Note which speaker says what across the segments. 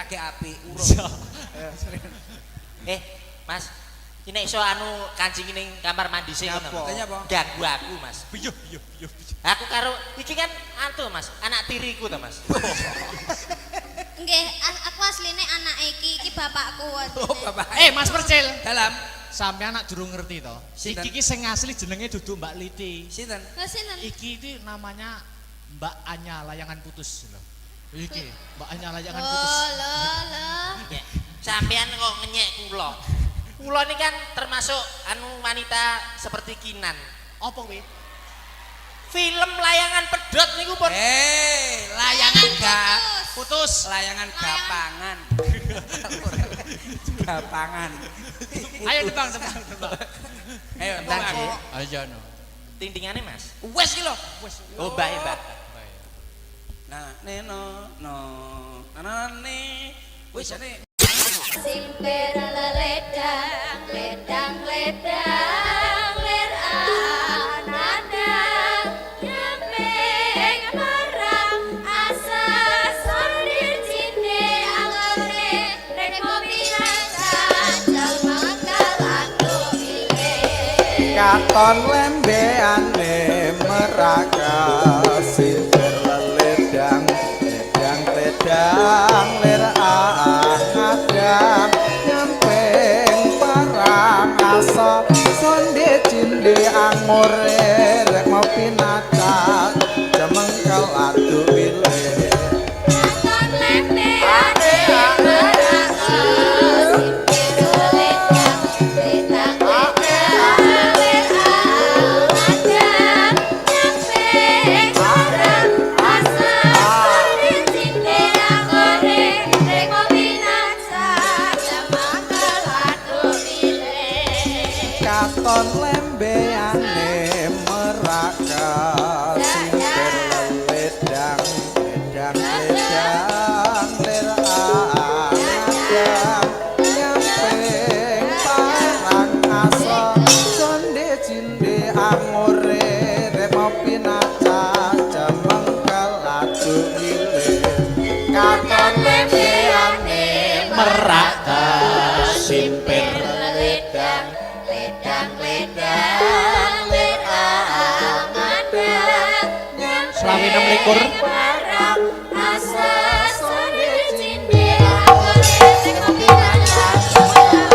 Speaker 1: kagek apik urung.
Speaker 2: Mas, ini iso anu kancing ning kamar mandi sing ngono. Ganggu aku, Mas.
Speaker 3: Iya.
Speaker 2: Aku karo iki kan antu, Mas, anak tiriku to, Mas.
Speaker 4: Nggih, aku asline anak iki bapakku.
Speaker 1: Oh, bapak.
Speaker 3: Mas Percil.
Speaker 1: Dalam
Speaker 3: Sampeyan nak durung ngerti to. Iki sing asli jenenge dudu Mbak Liti.
Speaker 1: sinten?
Speaker 4: Sinten?
Speaker 3: Iki itu namanya Mbak Anya layangan putus lho. Iki Mbak Anya layangan putus.
Speaker 4: Oh, lho.
Speaker 2: Sampean kok ngenyek kula. Kula ini kan termasuk anu wanita seperti Kinan.
Speaker 3: Apa kuwi?
Speaker 2: Film layangan pedot niku pun
Speaker 1: Layangan
Speaker 3: Putus.
Speaker 1: layangan gapangan. Gapangan.
Speaker 3: Ayo tebang.
Speaker 1: Ayo
Speaker 2: Tembang,
Speaker 1: tembang.
Speaker 2: Ki.
Speaker 3: Ayo no.
Speaker 2: Tintingane, Mas.
Speaker 1: Wes ki lho.
Speaker 2: Oh, Mbak, Mbak.
Speaker 1: Nah, ne. Wis ane.
Speaker 4: Simper ledang, ledang, ledang, ler anadang, nyameng marang asa sondir cinde angore, rek kopi rasa, jalma kalandu ile.
Speaker 5: Katon lembeane meraga sinter ledang ledang ler angadang nyampeng parang asa sonde cinde angore rek ngopi naca jemengkel adu wile
Speaker 4: Katon lembeane meraga simper ledang, ledang, ledang, ler anadang, nyameng marang asa sondir cinde angore, rek kopi rasa, jalma kalandu ile.
Speaker 5: katon lembeane meraga sinter ledang ledang ler angadang nyampeng parang asa sonde cinde angore remo pinaca jemengkel adu lile katon lembeane
Speaker 3: Meraka simpir
Speaker 4: Ledang, ledang, ledang, ler angadang,
Speaker 3: Selawi 26.
Speaker 4: parang asa sondir cinde angore, rek kopi rasa, jalma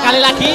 Speaker 3: sekali lagi.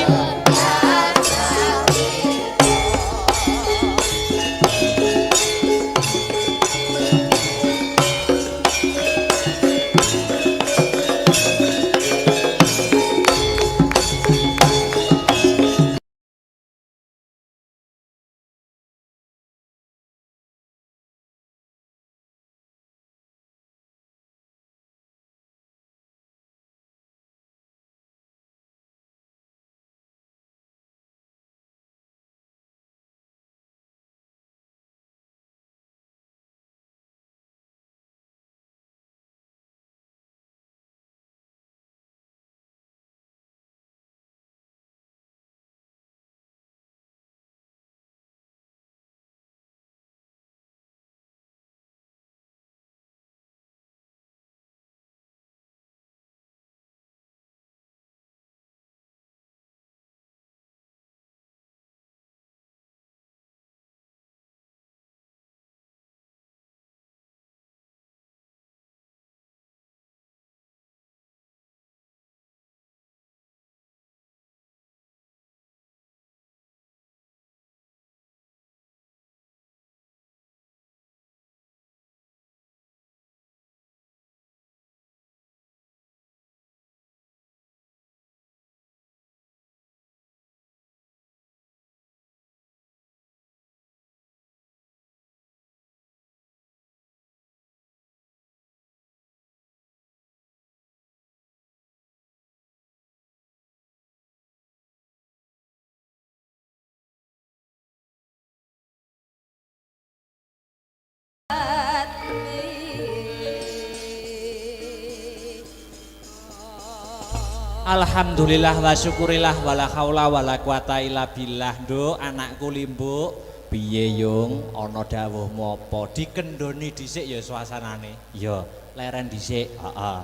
Speaker 3: Alhamdulillah wa syukurillah wala haula wala quwata illa billah. Nduk anakku Limbuk, piye yung ana dawuh mopo dikendoni dhisik ya suasanane. Ya, leren dhisik. Heeh.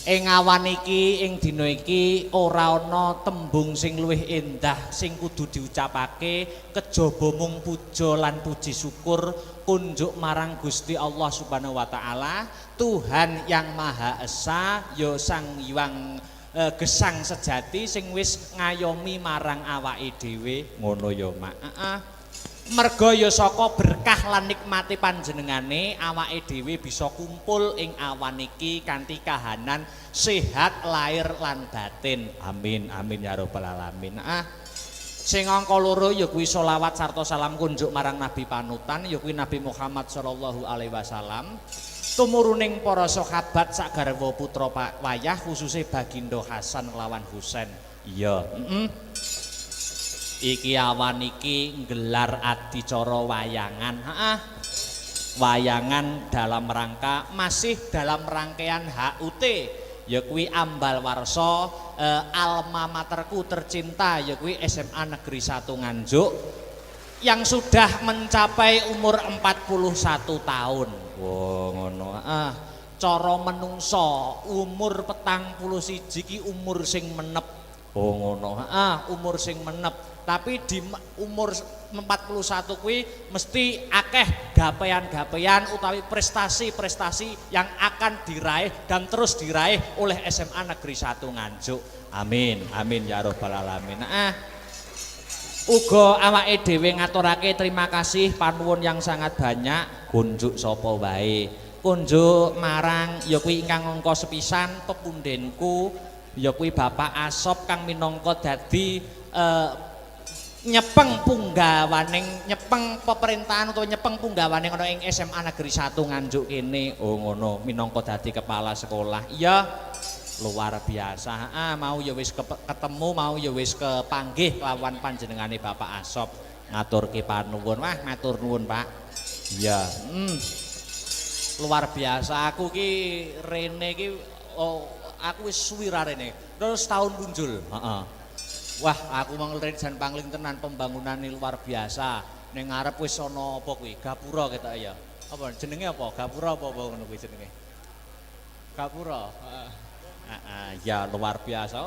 Speaker 3: Ing awan iki, ing dina iki ora ana tembung sing luwih endah sing kudu diucapake kejaba mung puja lan puji syukur kunjuk marang Gusti Allah Subhanahu wa taala, Tuhan yang Maha Esa, ya Sang Hyang Gesang sejati sing wis ngayomi marang awake dhewe ngono ya Mak. Merga ya saka berkah lan nikmati panjenengane awake dhewe bisa kumpul ing awan iki kanthi kahanan sehat lahir lan batin. Amin amin ya rabbal alamin. Sing angka loro ya kuwi selawat sarta salam kunjuk marang Nabi panutan ya kuwi Nabi Muhammad sallallahu alaihi wasallam. Tumuruning para sahabat sak garwa putra Pak wayah khususe Bagindo Hasan lawan Husain. Iya, iki awan iki nggelar adicara wayangan. Wayangan dalam rangka masih dalam rangkaian HUT ya kuwi ambal warsa alma materku tercinta ya kuwi SMA Negeri 1 Nganjuk yang sudah mencapai umur 41 tahun. Wow, ngono. Cara menungso umur 41 ki umur sing menep. Oh ngono. Umur sing menep. Tapi di umur 41 kuwi mesti akeh gapean-gapean utawi prestasi-prestasi yang akan diraih dan terus diraih oleh SMA Negeri 1 Nganjuk. Amin. Amin ya rabbal alamin. Uga awake dhewe ngaturake terima kasih panuwun yang sangat banyak kunjuk sapa wae. Kunjuk marang ya kuwi ingkang angka sepisan pepundenku ya kuwi Bapak Asop kang minangka dadi nyepeng punggawaning nyepeng pemerintahan utawa nyepeng punggawaning ana ing SMA Negeri 1 Nganjuk kene. Oh ngono, minangka dadi kepala sekolah. Iya. Luar biasa. Mau ya wis ketemu, mau ya wis kepanggih lawan panjenengane Bapak Asop ngaturke panuwun. Wah, matur nuwun, Pak. Iya. Luar biasa. Aku ki rene ki aku wis suwi rene. Terus tahun punjul. Heeh. Wah, aku manglen jan pangling tenan pembangunan luar biasa. Ning ngarep wis ana apa kuwi? Gapura ketok ya. Apa jenenge apa? Gapura apa ngono kuwi jenenge? Gapura. Ya luar biasa.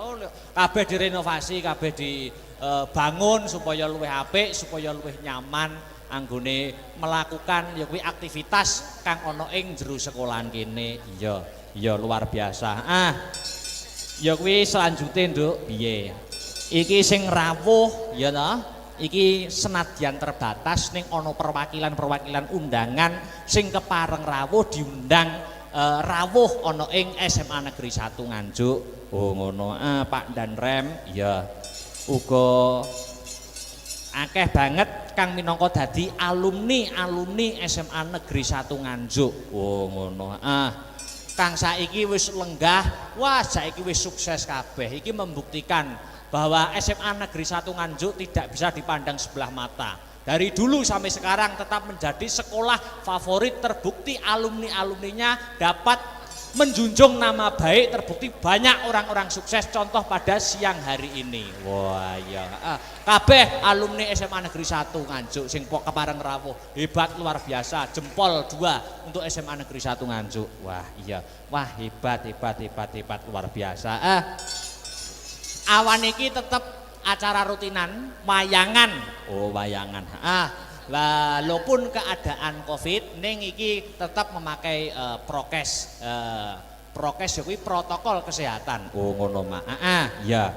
Speaker 3: Kabeh direnovasi, kabeh dibangun supaya luwih apik, supaya luwih nyaman anggone melakukan ya kuwi aktivitas kang ana ing jero sekolahan kene. Iya, iya luar biasa. Ya kuwi selanjutnya Nduk, piye? Iki sing rawuh ya ta? Iki senadyan terbatas ning ana perwakilan-perwakilan undangan sing kepareng rawuh diundang rawuh ana ing SMA Negeri 1 Nganjuk. Oh ngono. Pak dan Rem ya uga akeh banget kang minangka dadi alumni SMA Negeri 1 Nganjuk. Oh ngono. Kang saiki wis lenggah, wah saiki wis sukses kabeh. Iki membuktikan bahwa SMA Negeri 1 Nganjuk tidak bisa dipandang sebelah mata. Dari dulu sampai sekarang tetap menjadi sekolah favorit, terbukti alumni-alumninya dapat menjunjung nama baik, terbukti banyak orang-orang sukses, contoh pada siang hari ini. Wah ya, kabeh alumni SMA Negeri 1 Nganjuk sing kepareng rawuh, hebat luar biasa, jempol 2 untuk SMA Negeri 1 Nganjuk. Wah iya, wah hebat luar biasa. Awan iki tetep acara rutinan, wayangan. Oh wayangan. Walaupun keadaan Covid, ning iki tetap memakai prokes. Prokes kuwi protokol kesehatan. Oh ngono Mak. Ya.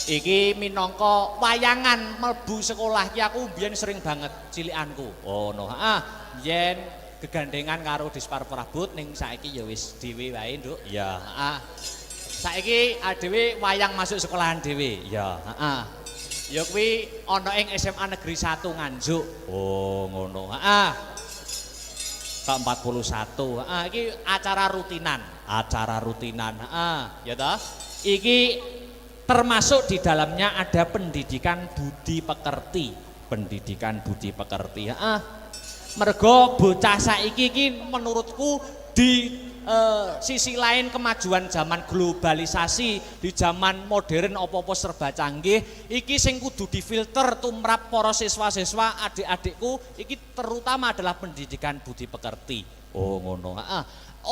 Speaker 3: Iki minangka wayangan mlebu sekolah ki aku mbiyen sering banget cilikanku. Oh no. Yen gegandengan karo Dispar Prabot ning saiki ya wis dhewe wae, Nduk. Ya, saiki dhewe wayang masuk sekolahan dhewe. Ya, ya kuwi ana ing SMA Negeri 1 Nganjuk. Oh, ngono. Ke-41. Iki acara rutinan. Ya toh? Iki termasuk di dalamnya ada pendidikan budi pekerti. Mergo bocah saiki iki menurutku di sisi lain kemajuan zaman globalisasi, di zaman modern apa-apa serba canggih, iki sing kudu difilter tumrap para siswa-siswa adik-adikku iki terutama adalah pendidikan budi pekerti. Oh ngono.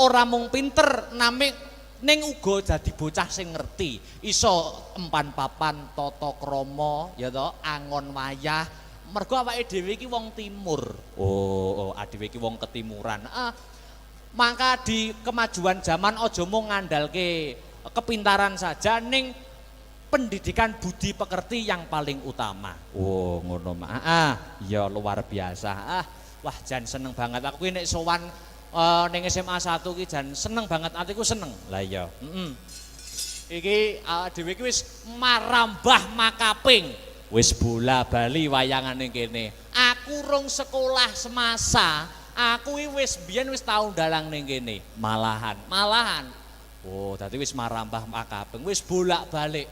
Speaker 3: Ora mung pinter name ning uga dadi bocah sing ngerti, iso empan papan tata krama ya to, angon wayah. Mergo awake dhewe iki wong timur. Oh, dhewe iki wong ketimuran. Maka di kemajuan zaman aja mung ngandalke kepintaran saja, ning pendidikan budi pekerti yang paling utama. Oh, ngono Mak. Ya luar biasa. Wah, jan seneng banget aku nek sowan ning SMA 1 ki jan seneng banget, atiku seneng. Lah iya. Iki dhewe iki wis marambah makaping. Wis bola bali wayangane kene. Aku rung sekolah semasa, aku wis biyen wis tau ndalang ning kene. Malahan. Oh, dadi wis marambah makaping, wis bolak-balik.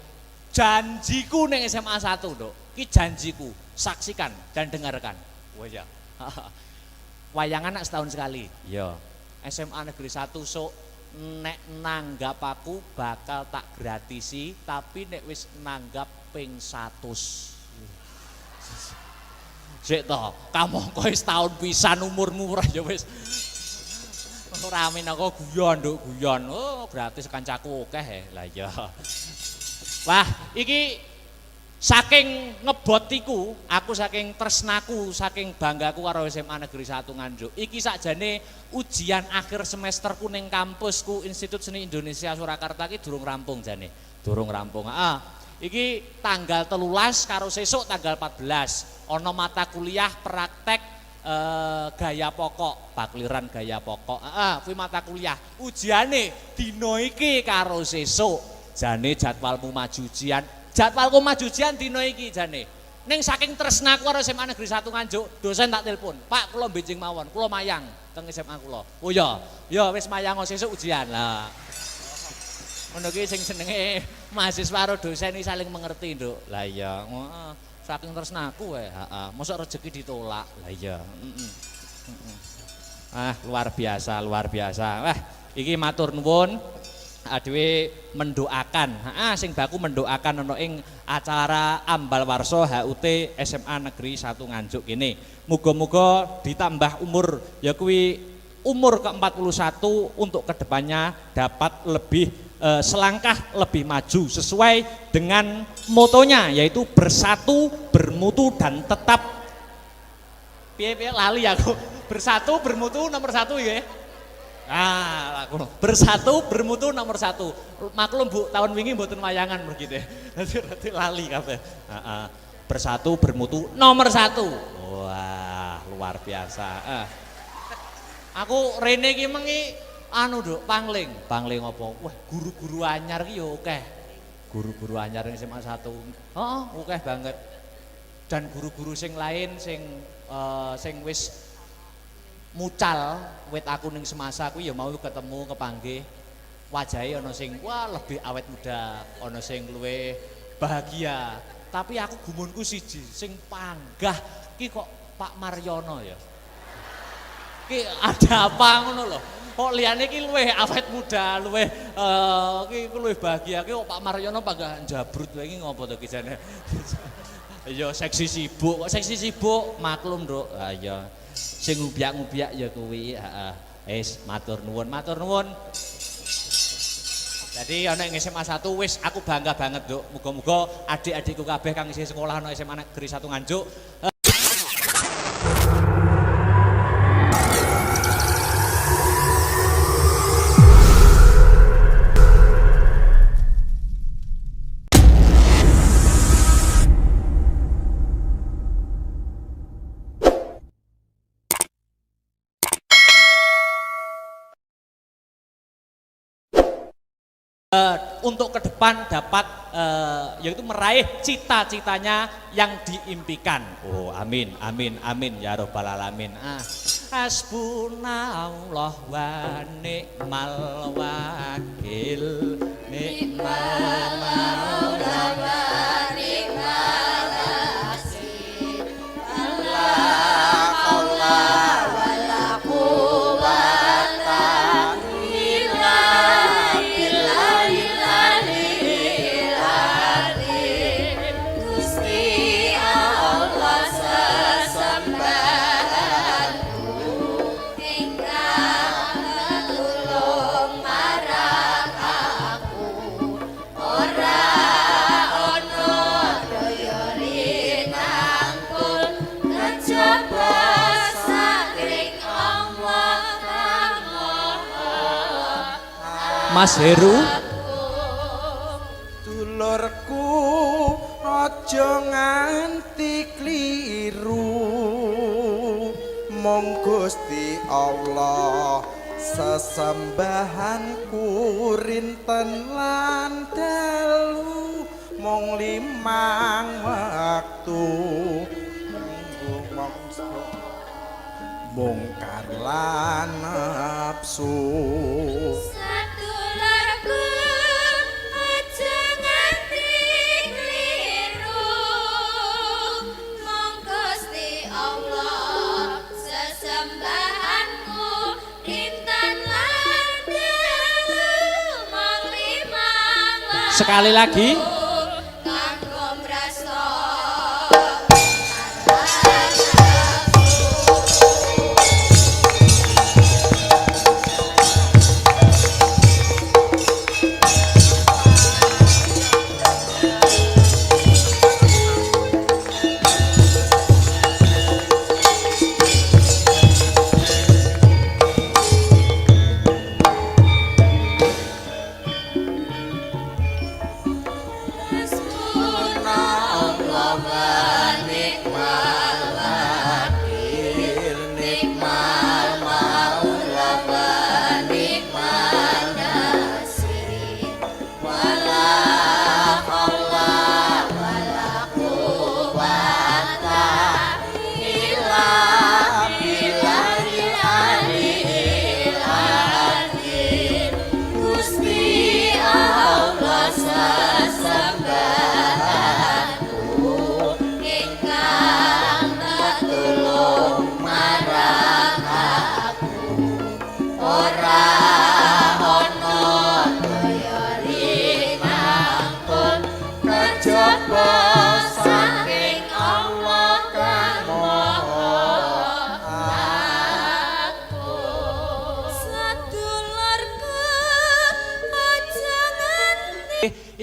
Speaker 3: Janjiku ning SMA 1, Nduk. Ki janjiku. Saksikan dan dengarkan. Oh ya. Wayangan nak setahun sekali. Ya. SMA Negeri 1 sok nek nanggap aku bakal tak gratisi, tapi nek wis nanggap ping 100. Sik to, kamangka wis taun pisan umurmu ora ya wis. Ora amin aku guyon, Nduk, guyon. Oh, gratis kancaku akeh. Lah iya. Wah, iki saking ngebotiku, aku saking tresnaku, saking banggaku karo SMA Negeri 1 Nganjuk. Iki sakjane ujian akhir semesterku ning kampusku Institut Seni Indonesia Surakarta iki durung rampung jane. Durung rampung. Iki tanggal 13 karo sesuk tanggal 14 ana mata kuliah praktek gaya pokok, pakliran gaya pokok. Kuwi mata kuliah. Ujiane dina iki karo sesuk. Jane jadwalmu maju ujian. Jadwalku maju ujian dina iki jane. Ning saking tresnaku karo SMA Negeri 1 Nganjuk, dosen tak telepon, "Pak, kula benjing mawon, kula mayang teng SMA kula." "Oh ya, ya wis mayang sesuk ujian." Lah. Ngono ki sing senenge mahasiswa karo dosen iki saling mengerti, Nduk. Lah iya, saking tresnaku wae, mosok rezeki ditolak. Lah iya, luar biasa. Wah, iki matur nuwun dhewe mendoakan, sing baku mendoakan ana ing acara ambal warsa HUT SMA Negeri 1 Nganjuk kene. Muga-muga ditambah umur ya kuwi umur ke-41 untuk kedepannya dapat lebih selangkah lebih maju sesuai dengan motonya yaitu bersatu, bermutu dan tetap piye lali aku. Bersatu, bermutu nomor 1 ya. Ah, laku. Bersatu bermutu nomor 1. Maklum Bu, tahun wingi mboten wayangan begitu. Dadi lali kabeh. Heeh. Bersatu bermutu nomor 1. Wah, luar biasa. Aku rene iki mengi anu Nduk, pangling. Pangling apa? Wah, guru-guru anyar ki yo akeh. Guru-guru anyar ning SMA 1. Heeh, akeh banget. Dan guru-guru sing lain sing wis mucal wit aku ning semasa aku ya mau ketemu kepanggih wajahe ana sing wah lebih awet muda, ana sing luwih bahagia. Tapi aku gumunku siji, sing panggah ki kok Pak Maryono ya. Ki ada apa ngono lho. Kok liyane ki luwih awet muda, luwih ki luwih bahagia ki kok Pak Maryono panggah jabrut wae iki ngopo to ki jane. Ya seksi sibuk, kok seksi sibuk maklum Nduk. Ha ya. Sing ngubiak-ngubiak ya kuwi, heeh. Wis matur nuwun, matur nuwun. Jadi ana ing SMA 1 wis aku bangga banget, Nduk. Muga-muga adik-adikku kabeh kang isih sekolah ana SMA Negeri 1 Nganjuk. Untuk ke depan dapat yaitu meraih cita-citanya yang diimpikan. Oh amin, amin, amin ya robbal alamin. Hasbunallah wa ni'mal wakil, ni'mal maula wa ni'mal nasir. Allah Allah wala quwwata illa Mas Heru,
Speaker 5: dulurku aja nganti kliru, mong Gusti Allah sesembahanku rinten lan dalu, mong 5 wektu mungkar lan nafsu.
Speaker 3: Sekali lagi.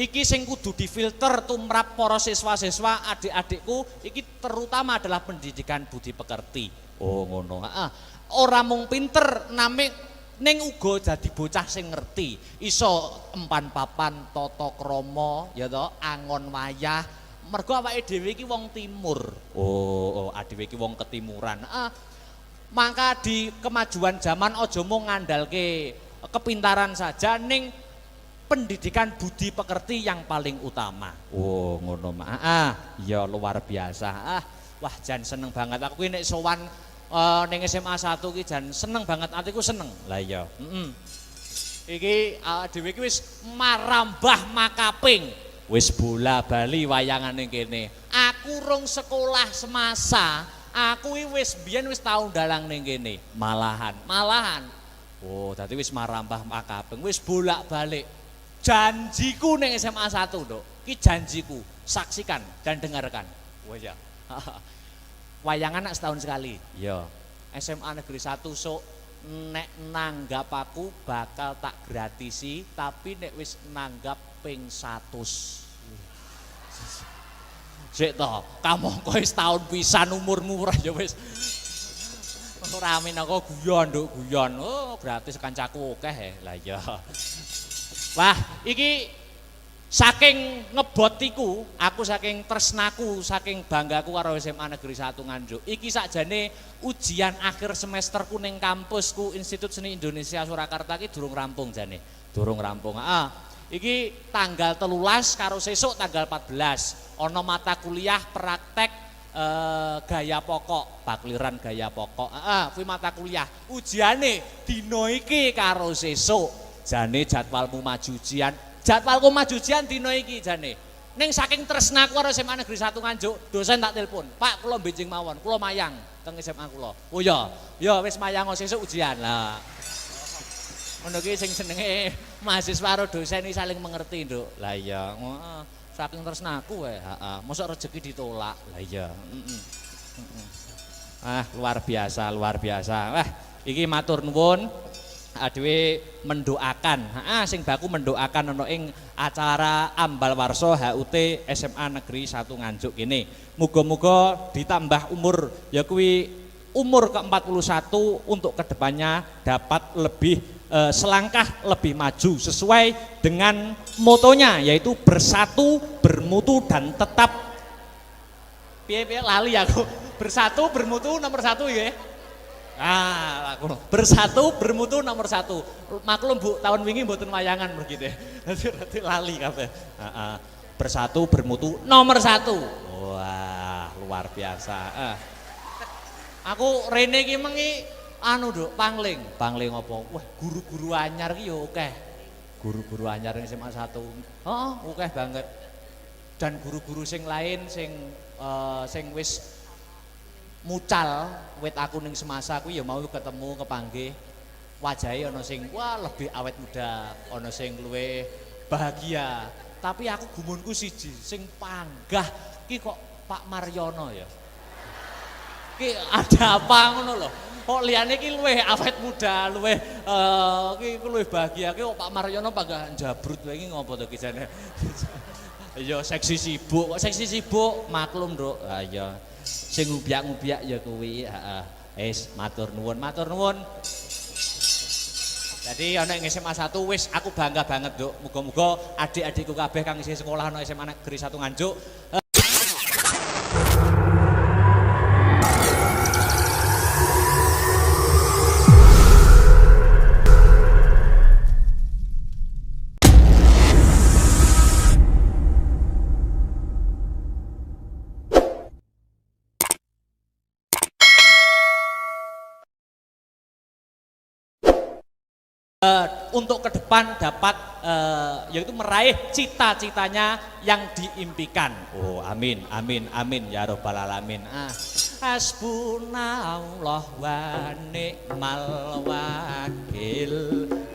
Speaker 3: Iki sing kudu difilter tumrap para siswa-siswa adik-adikku iki terutama adalah pendidikan budi pekerti. Oh ngono. Ora mung pinter ning uga dadi bocah sing ngerti, iso empan papan tata krama ya to, angon wayah. Mergo awake dhewe iki wong timur. Oh, dhewe iki wong ketimuran. Maka di kemajuan zaman aja mung ngandalke kepintaran saja, ning pendidikan budi pekerti yang paling utama. Oh, ngono mah. Ya luar biasa. Wah, jan seneng banget aku nek sowan ning SMA 1 ki jan seneng banget, atiku seneng. Lah iya. Iki dhewe iki wis marambah makaping. Wis bola bali wayangane kene. Aku rung sekolah semasa, aku wis biyen wis tau dalang ning kene. Malahan. Oh, dadi wis marambah makaping, wis bolak-balik. Janjiku ning SMA 1, Nduk. Ki janjiku. Saksikan dan dengarkan. Wah ya. Wayangan nak setahun sekali. Iya. SMA Negeri 1 sok nek nanggap aku bakal tak gratisi, tapi nek wis nanggap ping 100. Sik to, kamu kowe setahun pisan umurmu ora ya wis. Ora amin aku guyon, Nduk, guyon. Oh, gratis kancaku akeh. Lah iya. Wah, iki saking ngebotiku, aku saking tresnaku, saking banggaku karo SMA Negeri 1 Nganjuk. Iki sakjane ujian akhir semesterku ning kampusku Institut Seni Indonesia Surakarta iki durung rampung jane. Durung rampung. Iki tanggal 13 karo sesuk tanggal 14. Ana mata kuliah praktek gaya pokok, bakliran gaya pokok. Kuwi mata kuliah. Ujiane dina iki karo sesuk. Jane jadwalmu maju ujian. Jadwalku maju ujian dina iki jane. Ning saking tresnaku karo SMA Negeri 1 Nganjuk, dosen tak telepon, "Pak, kula benjing mawon, kula mayang teng SMA kula." "Oh ya, ya wis mayang sesuk ujian." Lah. Ngono ki sing jenenge mahasiswa karo dosen iki saling mengerti, Nduk. Lah iya, saking tresnaku wae, heeh. Mosok rezeki ditolak. Lah iya, luar biasa, luar biasa. Wah, iki matur nuwun. Adewe mendoakan, sing baku mendoakan ana ing acara ambal warsa HUT SMA Negeri 1 Nganjuk kene. Muga-muga ditambah umur ya kuwi umur ke-41 untuk kedepannya dapat lebih selangkah lebih maju sesuai dengan motonya yaitu bersatu, bermutu dan tetap piye-piye lali aku. Bersatu, bermutu nomor 1 nggih. Bersatu bermutu nomor 1. Maklum Bu, tahun wingi mboten wayangan begitu. Nanti lali kabeh. Bersatu bermutu nomor 1. Wah, luar biasa. Aku rene iki mengi Nduk, pangling. Pangling apa? Wah, guru-guru anyar ki yo akeh. Guru-guru anyar ning SMA 1. Akeh banget. Dan guru-guru sing lain sing wis mucal wit aku ning semasa aku ya mau ketemu kepanggih wajahe ana sing wah lebih awet muda, ana sing luwih bahagia. Tapi aku gumunku siji, sing panggah ki kok Pak Maryono ya. Ki ada apa ngono lho. Kok liyane ki luwih awet muda, luwih ki luwih bahagia. Ki kok Pak Maryono panggah jabrut wae iki ngopo to ki jane. Ya seksi sibuk, kok seksi sibuk maklum, Nduk. Ha iya. Sing ngubiak-ngubiak ya kuwi, matur nuwun, matur nuwun. Jadi ana ing SMA 1 wis aku bangga banget, Nduk. Muga-muga adik-adikku kabeh kang isih sekolah ana SMA Negeri 1 Nganjuk. Untuk ke depan dapat yaitu meraih cita-citanya yang diimpikan. Oh, amin, amin, amin ya robbal alamin. Hasbunallah wa ni'mal wakil,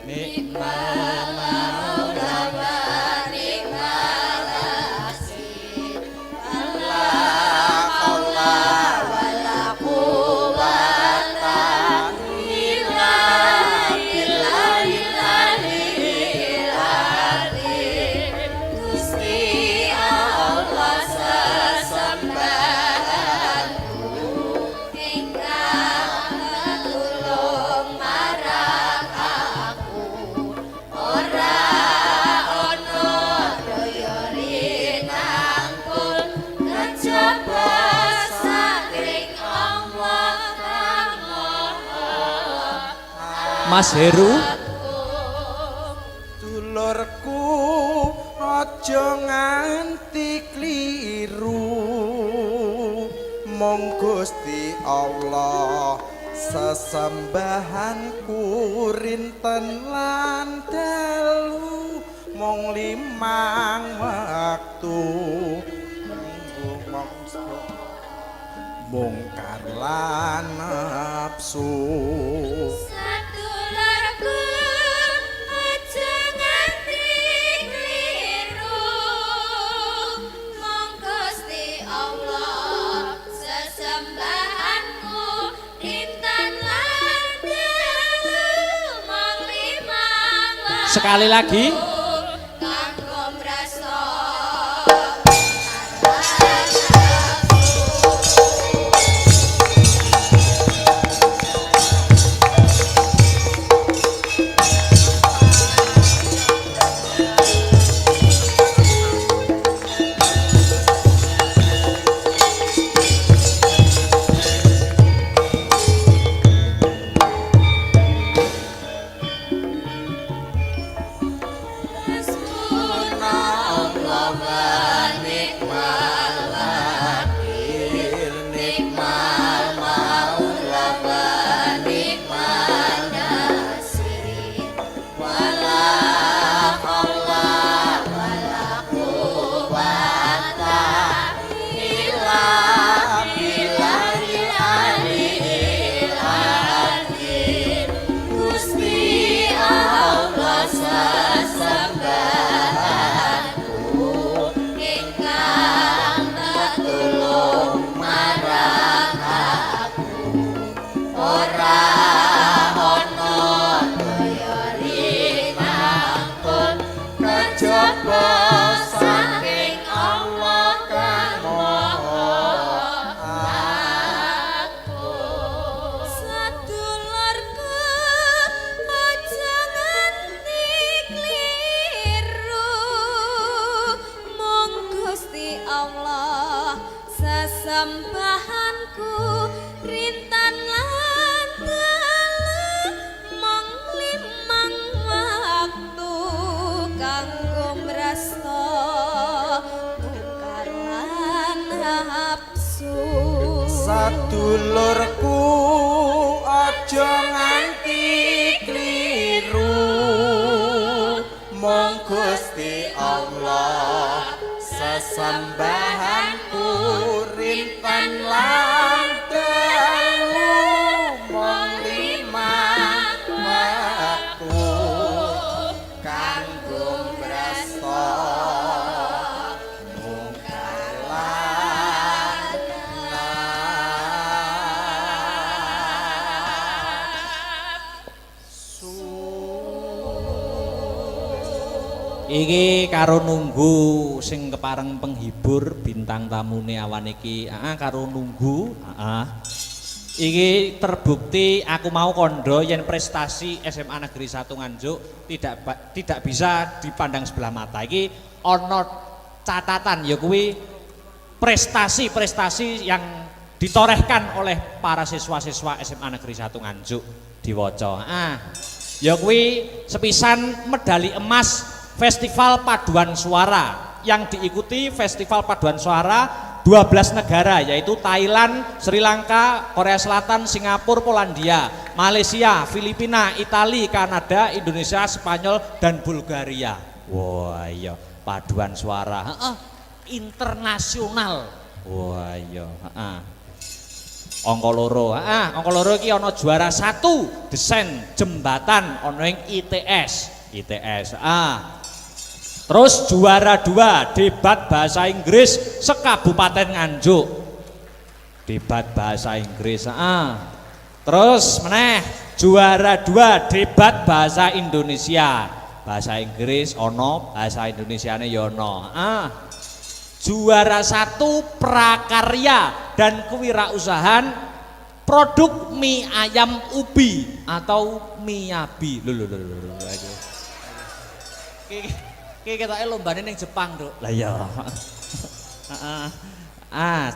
Speaker 3: ni'mal maula wa ni'mal nasir. Allah, Allah, wala quwwata illa
Speaker 4: Ingkang tulung marang
Speaker 3: Mas Heru.
Speaker 5: Dulurku aja nganti kliru mong Gusti Allah sesembahanku rinten lan dalu mong limang waktu minggu mongso mungkar lan nafsu
Speaker 4: Sadulurku aja nganti kliru mong Gusti Allah sesembahanku rintan lan dalu mong limang waktu
Speaker 3: Sekali lagi.
Speaker 4: kanggo mrasa Gusti Allah sesembahanku ingkang tetulung marang aku ora ana daya rinangkut kejaba saking Allah kang maha Sadulurku aja nganti kliru mong Gusti Allah sesembahanku rintan lan dalu mong limang waktu kanggo mrasta mungkar lan nafsu
Speaker 5: Sadulurku aja nganti kliru mong Gusti Allah sesembahanku rinten lan dalu mong limang waktu kanggo mrasta mungkar lan
Speaker 3: Iki karo nunggu sing kepareng penghibur bintang tamune awan iki. Karo nunggu, Iki terbukti aku mau kondo yen prestasi SMA Negeri 1 Nganjuk tidak bisa dipandang sebelah mata. Iki ana catatan ya kuwi prestasi-prestasi yang ditorehkan oleh para siswa-siswa SMA Negeri 1 Nganjuk diwaca. Ya kuwi sepisan medali emas Festival Paduan Suara yang diikuti Festival Paduan Suara 12 negara yaitu Thailand, Sri Lanka, Korea Selatan, Singapura, Polandia, Malaysia, Filipina, Italia, Kanada, Indonesia, Spanyol dan Bulgaria. Wah iya paduan suara internasional. Wah iya angka loro. Angka loro iki ana juara 1 desain jembatan ana ing ITS. Terus juara 2 debat bahasa Inggris sekabupaten Nganjuk. Debat bahasa Inggris. Terus meneh juara 2 debat bahasa Indonesia. Bahasa Inggris ono, bahasa Indonesiane ya ono. Juara 1 prakarya dan kewirausahaan produk mie ayam ubi atau miyabi. Iki ketoke lombane ning Jepang, Nduk. Lah iya.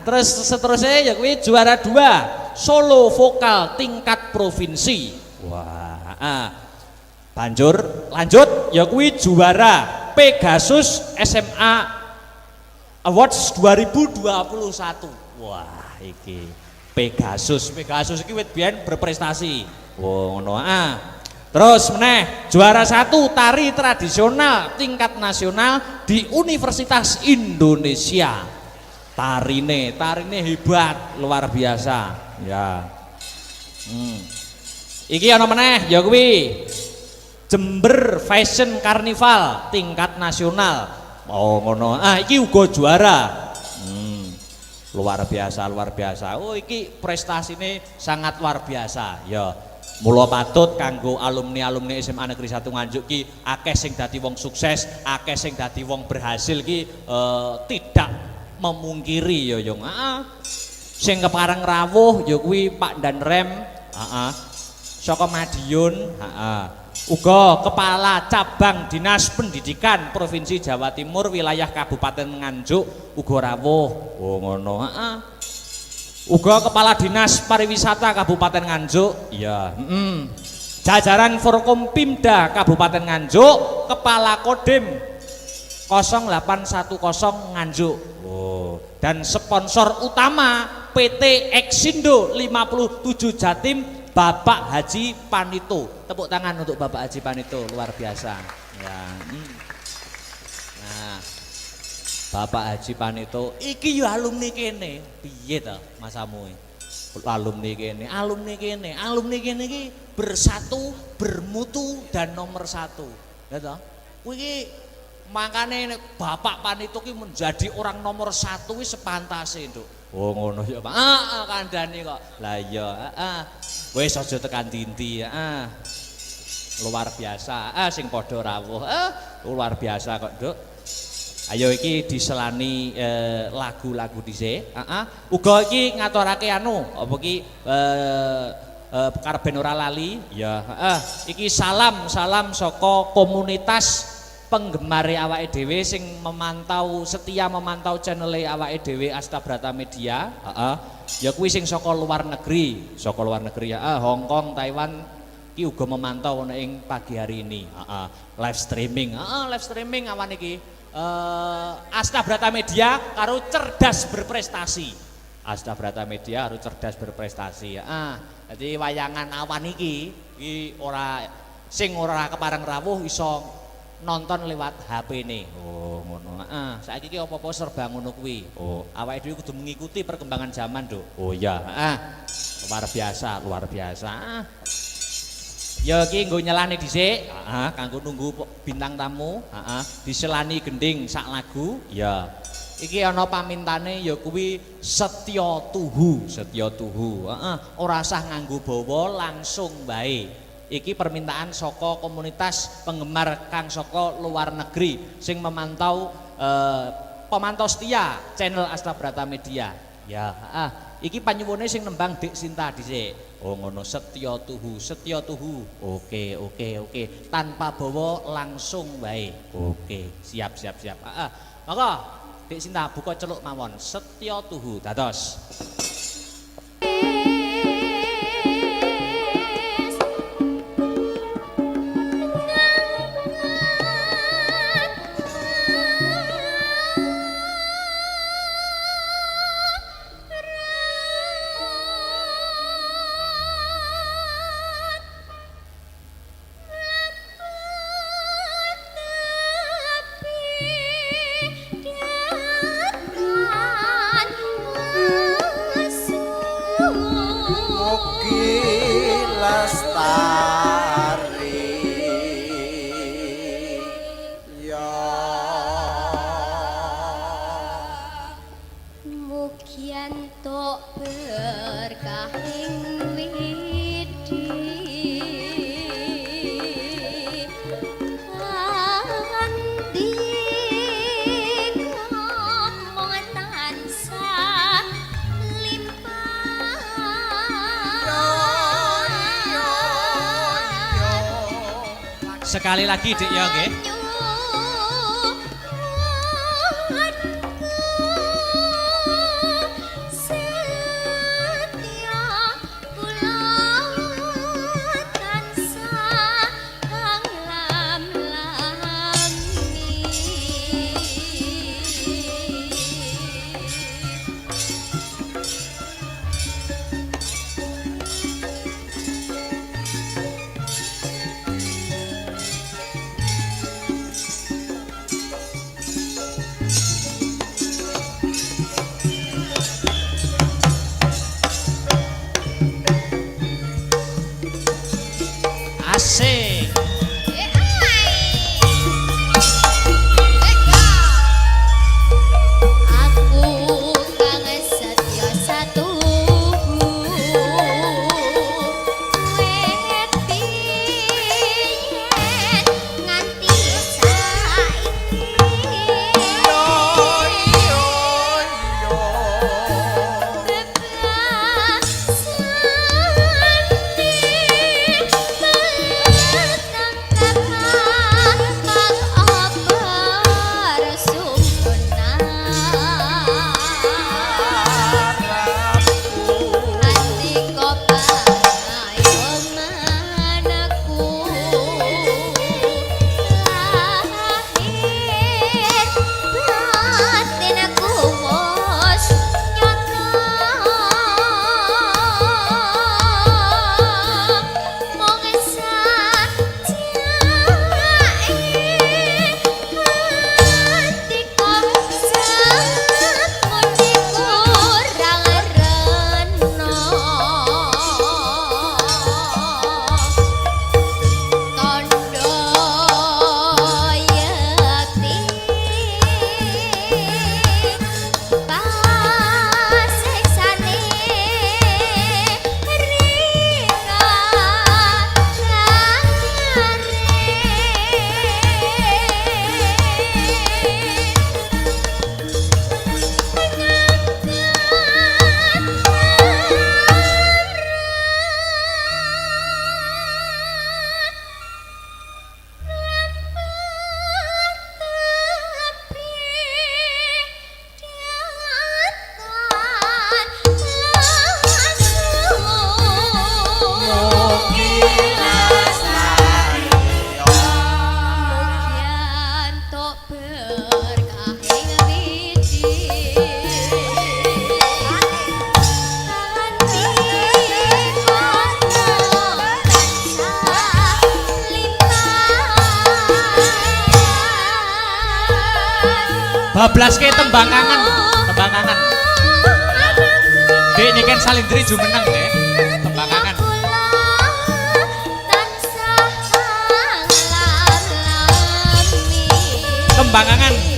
Speaker 3: Terus seterusnya ya kuwi juara 2 solo vokal tingkat provinsi. Wah, Banjur lanjut ya kuwi juara Pegasus SMA Awards 2021. Wah, iki Pegasus iki wit biyen berprestasi. Oh, ngono. Terus meneh juara 1 tari tradisional tingkat nasional di Universitas Indonesia. Tarine hebat, luar biasa. Ya. Iki ana meneh ya kuwi Jember Fashion Carnival tingkat nasional. Oh ngono. Iki uga juara. Luar biasa. Oh iki prestasine sangat luar biasa. Ya. Mula patut kanggo alumni SMA Negeri 1 Nganjuk ki akeh sing dadi wong sukses, akeh sing dadi wong berhasil ki tidak memungkiri ya Yung. Sing kepareng rawuh ya kuwi Pak Danrem, saka Madiun, uga Kepala Cabang Dinas Pendidikan Provinsi Jawa Timur wilayah Kabupaten Nganjuk uga rawuh. Oh ngono. Uga Kepala Dinas Pariwisata Kabupaten Nganjuk. Iya. Jajaran Forkompimda Kabupaten Nganjuk, Kepala Kodim 0810 Nganjuk. Oh, dan sponsor utama PT Exindo 57 Jatim Bapak Haji Panito. Tepuk tangan untuk Bapak Haji Panito, luar biasa. Ya. Nah, Bapak Haji Panito iki yo alumni kene. Piye to masamu? Alumni kene iki bersatu, bermutu dan nomor 1. Ya toh? Kuwi iki makane Bapak Panito ki menjadi orang nomor 1 wis sepantase, Nduk. Oh ngono ya, Pak. Kandhane kok. Lah iya, wis aja tekan dinti, luar biasa. Sing padha rawuh. Luar biasa kok, Nduk. Ayo iki diselani lagu-lagu dhisik. Uga iki ngaturake apa ki karben ora lali. Ya, iki salam saka komunitas penggemar awake dhewe sing setia memantau channel awake dhewe Astabrata Media. Ya kuwi sing saka luar negeri ya. Hong Kong, Taiwan ki uga memantau ing pagi hari ini. Live streaming awan iki. Astabrata Media karo cerdas berprestasi. Astabrata Media harus cerdas berprestasi. Jadi wayangan awan iki ora kepareng rawuh iso nonton lewat HP ini. Oh ngono. Saiki iki apa-apa serba ngono kuwi. Oh, awake dhewe kudu mengikuti perkembangan zaman, Nduk. Oh iya, luar biasa. Ya iki nggo nyelani dhisik, kanggo nunggu bintang tamu, diselani gending sak lagu. Ya. Iki ana pamintane ya kuwi setya tuhu. Ora usah nganggo bawa, langsung bae. Iki permintaan saka komunitas penggemar kang saka luar negeri sing memantau pemantau setia channel Astabrata Media. Ya, iki panyuwune sing nembang Dik Sinta dhisik. Oh ngono, setya tuhu. Oke. Tanpa bawa langsung wae. Oke, siap. Monggo Dik Sinta buka celuk mawon. Setya tuhu dados. Sekali lagi Dik ya nggih.
Speaker 4: Setia kula tansah
Speaker 3: bablaske tembang kangen. Dek nyiken salindri jumeneng dek. Tembang kangen. Tembang kangen.